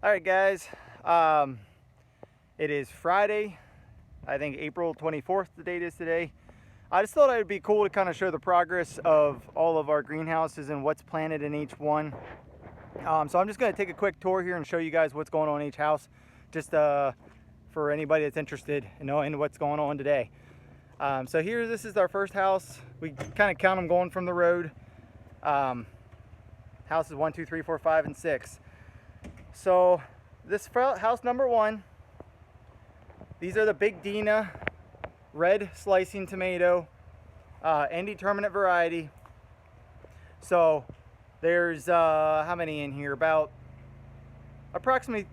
All right, guys. Um, it is Friday. I think April 24th, the date is today. I just thought it would be cool to kind of show the progress of all of our greenhouses and what's planted in each one. So I'm just going to take a quick tour here and show you guys what's going on in each house, just for anybody that's interested in what's going on today. So here, this is our first house. We kind of count them going from the road. Houses 1, 2, 3, 4, 5, and 6. So this house number 1, these are the Big Dina red slicing tomato, indeterminate variety. So there's how many in here? About approximately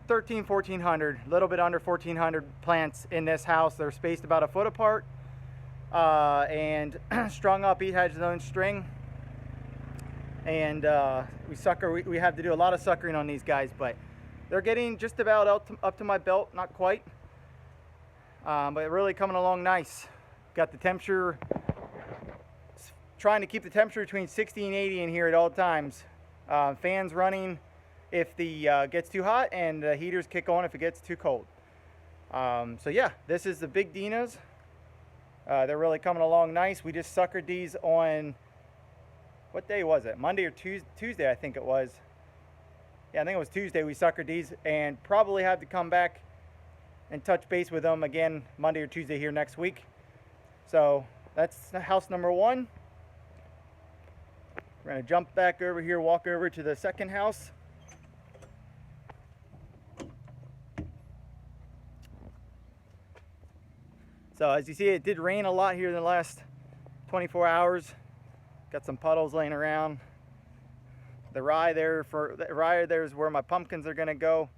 1,400, a little bit under 1,400 plants in this house. They're spaced about a foot apart and strung up. Each has its own string. And we have to do a lot of suckering on these guys, but they're getting just about up to my belt, not quite, but really coming along nice. Got the temperature, trying to keep the temperature between 60 and 80 in here at all times. Fans running if the gets too hot, and the heaters kick on if it gets too cold. So yeah, this is the Big Dinas. They're really coming along nice. We just suckered these on, what day was it? Monday or Tuesday, I think it was. Yeah, I think it was Tuesday we suckered these, and probably have to come back and touch base with them again Monday or Tuesday here next week. So that's house number 1. We're gonna jump back over here, walk over to the second house. So as you see, it did rain a lot here in the last 24 hours. Got some puddles laying around. The rye there is where my pumpkins are gonna go.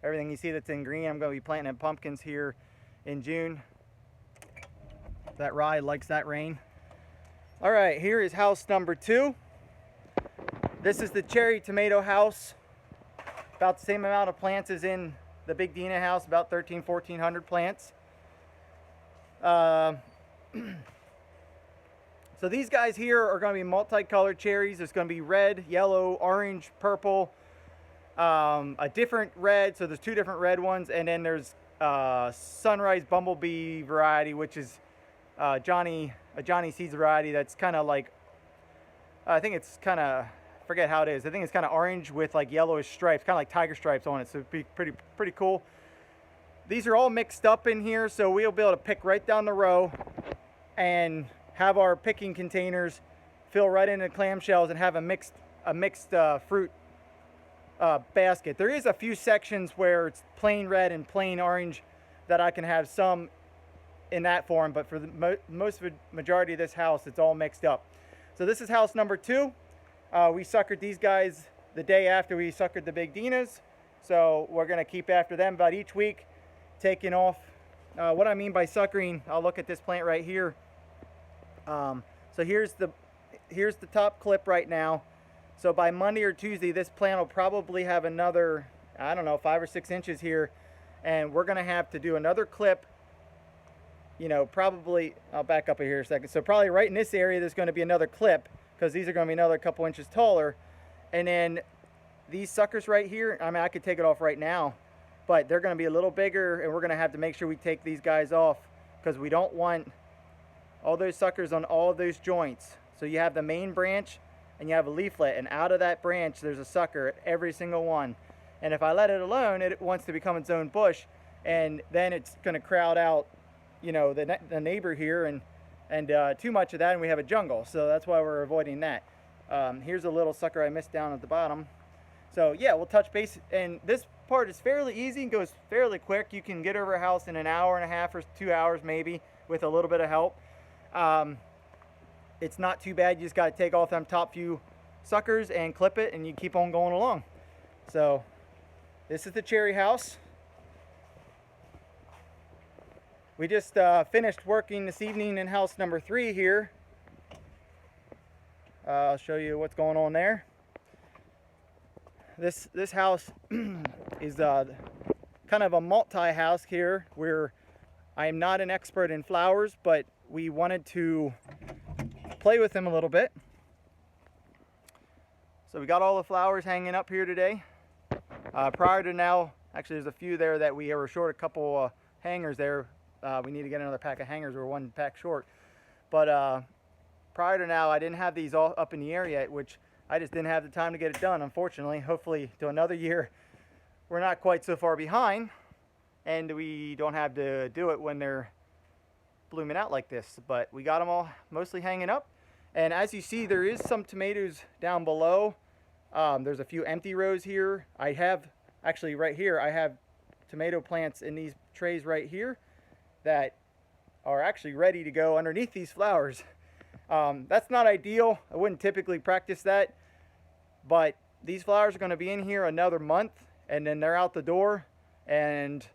Everything you see that's in green, I'm gonna be planting pumpkins here in June. That rye likes that rain. All right, here is house number 2. This is the cherry tomato house. About the same amount of plants as in the Big Dina house, about 1,400 plants. So these guys here are going to be multicolored cherries. There's going to be red, yellow, orange, purple, a different red. So there's 2 different red ones, and then there's Sunrise Bumblebee variety, which is a Johnny Seeds variety. That's kind of like, I think it's kind of, forget how it is. I think it's kind of orange with like yellowish stripes, kind of like tiger stripes on it. So it'd be pretty cool. These are all mixed up in here, so we'll be able to pick right down the row and have our picking containers fill right into clamshells and have a mixed fruit basket. There is a few sections where it's plain red and plain orange that I can have some in that form, but for the majority of this house, it's all mixed up. So this is house number 2. We suckered these guys the day after we suckered the Big Dinas, so we're going to keep after them about each week, taking off. What I mean by suckering, I'll look at this plant right here. So here's the top clip right now. So by Monday or Tuesday, this plant will probably have another, I don't know, 5 or 6 inches here, and we're gonna have to do another clip. Probably, I'll back up here a second. So probably right in this area, there's gonna be another clip, because these are gonna be another couple inches taller. And then these suckers right here, I mean, I could take it off right now, but they're gonna be a little bigger, and we're gonna have to make sure we take these guys off, because we don't want all those suckers on all of those joints. So you have the main branch and you have a leaflet, and out of that branch there's a sucker at every single one. And if I let it alone, it wants to become its own bush, and then it's going to crowd out, the neighbor here, and too much of that, and we have a jungle. So that's why we're avoiding that. Here's a little sucker I missed down at the bottom. So yeah, we'll touch base, and this part is fairly easy and goes fairly quick. You can get over a house in an hour and a half or 2 hours maybe with a little bit of help. It's not too bad. You just got to take off them top few suckers and clip it, and you keep on going along. So this is the cherry house. We just finished working this evening in house number 3 here. I'll show you what's going on there. This house is kind of a multi-house here, where I am not an expert in flowers, but we wanted to play with them a little bit. So we got all the flowers hanging up here today. Prior to now, actually there's a few there that we were short a couple hangers there. We need to get another pack of hangers. We're one pack short. But prior to now, I didn't have these all up in the air yet, which I just didn't have the time to get it done, unfortunately. Hopefully to another year, we're not quite so far behind, and we don't have to do it when they're blooming out like this. But we got them all mostly hanging up. And as you see, there is some tomatoes down below. There's a few empty rows here. I have, actually right here, I have tomato plants in these trays right here that are actually ready to go underneath these flowers. That's not ideal. I wouldn't typically practice that, but these flowers are going to be in here another month, and then they're out the door. And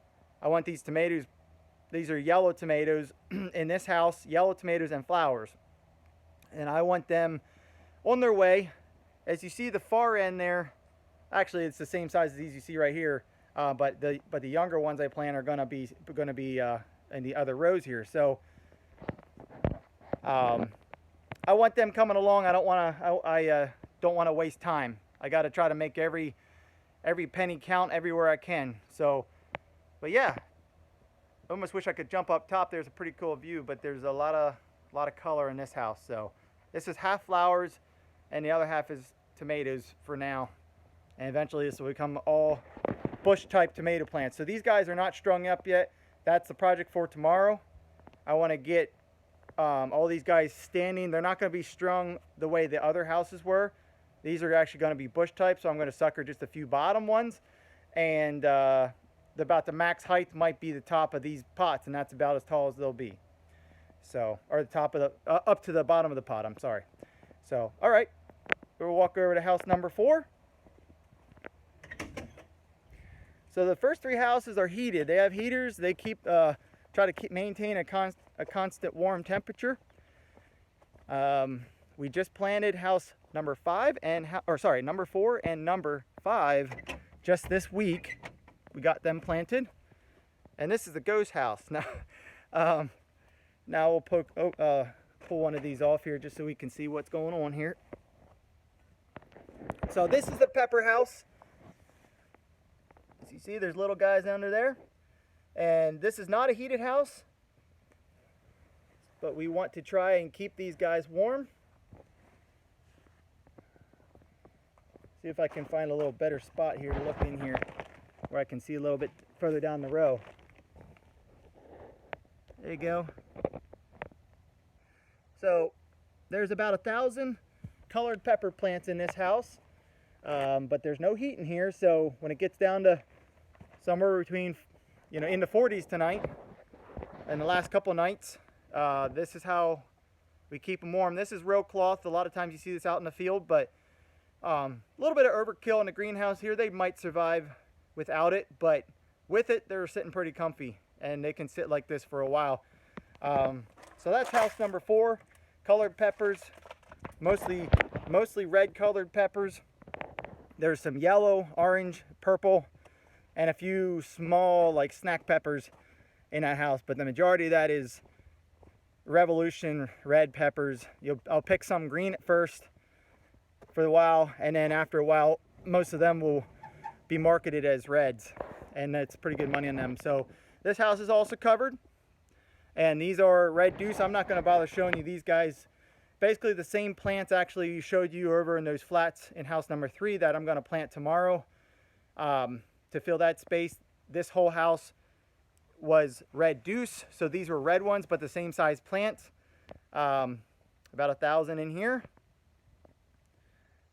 I want these tomatoes, these are yellow tomatoes in this house, yellow tomatoes and flowers, and I want them on their way. As you see the far end there, actually it's the same size as these you see right here, but the younger ones I plan are going to be in the other rows here. So I want them coming along. I don't want to waste time. I got to try to make every penny count everywhere I can. So, but yeah, I almost wish I could jump up top. There's a pretty cool view, but there's a lot of color in this house. So this is half flowers, and the other half is tomatoes for now. And eventually this will become all bush type tomato plants. So these guys are not strung up yet. That's the project for tomorrow. I want to get all these guys standing. They're not going to be strung the way the other houses were. These are actually going to be bush type, so I'm going to sucker just a few bottom ones. And about the max height might be the top of these pots, and that's about as tall as they'll be. So, or the top of the, up to the bottom of the pot, I'm sorry. So, all right, we'll walk over to house number 4. So the first 3 houses are heated. They have heaters. They try to maintain a constant warm temperature. We just planted house number 5 and number 4 and number 5 just this week. We got them planted, and this is the ghost house. Now, now we'll pull one of these off here just so we can see what's going on here. So this is the pepper house. As you see, there's little guys under there, and this is not a heated house, but we want to try and keep these guys warm. See if I can find a little better spot here to look in here where I can see a little bit further down the row. There you go. So there's about 1,000 colored pepper plants in this house, but there's no heat in here. So when it gets down to somewhere between, in the 40s tonight and the last couple of nights, this is how we keep them warm. This is row cloth. A lot of times you see this out in the field, but a little bit of overkill in the greenhouse here. They might survive without it, but with it, they're sitting pretty comfy, and they can sit like this for a while. So that's house number 4. Colored peppers, mostly red colored peppers. There's some yellow, orange, purple, and a few small like snack peppers in that house, but the majority of that is Revolution red peppers. I'll pick some green at first for a while, and then after a while most of them will be marketed as reds, and that's pretty good money on them. So this house is also covered, and these are red deuce. I'm not going to bother showing you these guys. Basically the same plants actually showed you over in those flats in house number 3 that I'm going to plant tomorrow to fill that space. This whole house was red deuce, so these were red ones, but the same size plants. About 1,000 in here.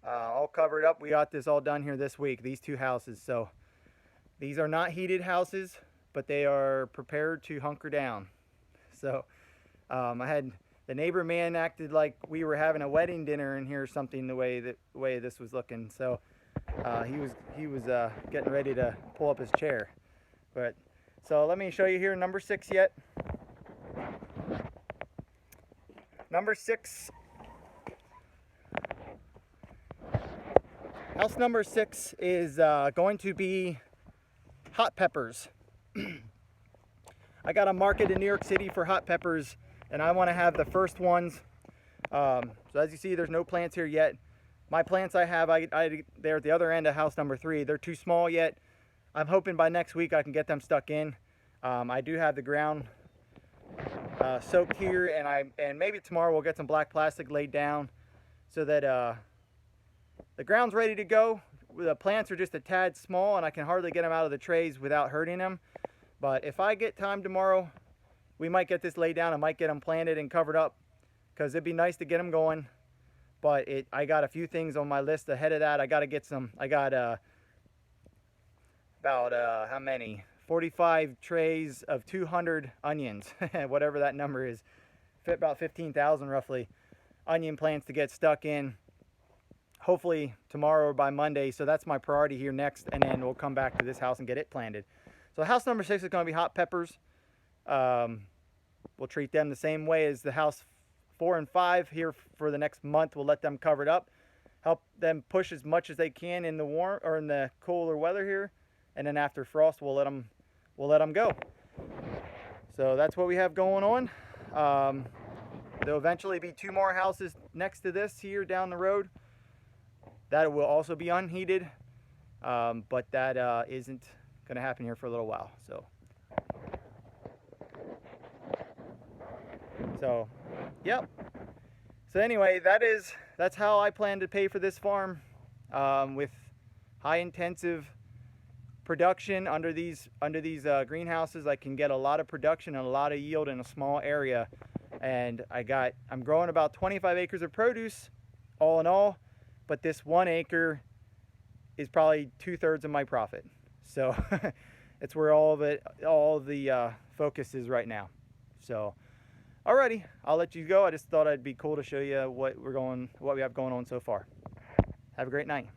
All covered up. We got this all done here this week, these 2 houses. So these are not heated houses, but they are prepared to hunker down. So I had the neighbor man acted like we were having a wedding dinner in here or something, the way this was looking. So he was getting ready to pull up his chair. But so let me show you here number 6 yet. Number 6. House number 6 is going to be hot peppers. I got a market in New York City for hot peppers, and I want to have the first ones. So as you see, there's no plants here yet. my plants they're at the other end of house number 3. They're too small yet. I'm hoping by next week I can get them stuck in. I do have the ground soaked here, and maybe tomorrow we'll get some black plastic laid down so that the ground's ready to go. The plants are just a tad small and I can hardly get them out of the trays without hurting them. But if I get time tomorrow, we might get this laid down. I might get them planted and covered up because it'd be nice to get them going. But I got a few things on my list ahead of that. I got to get some. I got about how many? 45 trays of 200 onions, whatever that number is. Fit about 15,000 roughly onion plants to get stuck in. Hopefully tomorrow or by Monday. So that's my priority here next, and then we'll come back to this house and get it planted. So house number 6 is going to be hot peppers. We'll treat them the same way as the house 4 and 5 here for the next month. We'll let them covered up, help them push as much as they can in the warm or in the cooler weather here, and then after frost we'll let them go. So that's what we have going on. There'll eventually be 2 more houses next to this here down the road. That will also be unheated, but that isn't going to happen here for a little while. So yep. So anyway, that's how I plan to pay for this farm, with high intensive production under these greenhouses. I can get a lot of production and a lot of yield in a small area, and I'm growing about 25 acres of produce all in all. But this 1 acre is probably 2/3 of my profit. So it's where all of the focus is right now. So alrighty, I'll let you go. I just thought it'd be cool to show you what we have going on so far. Have a great night.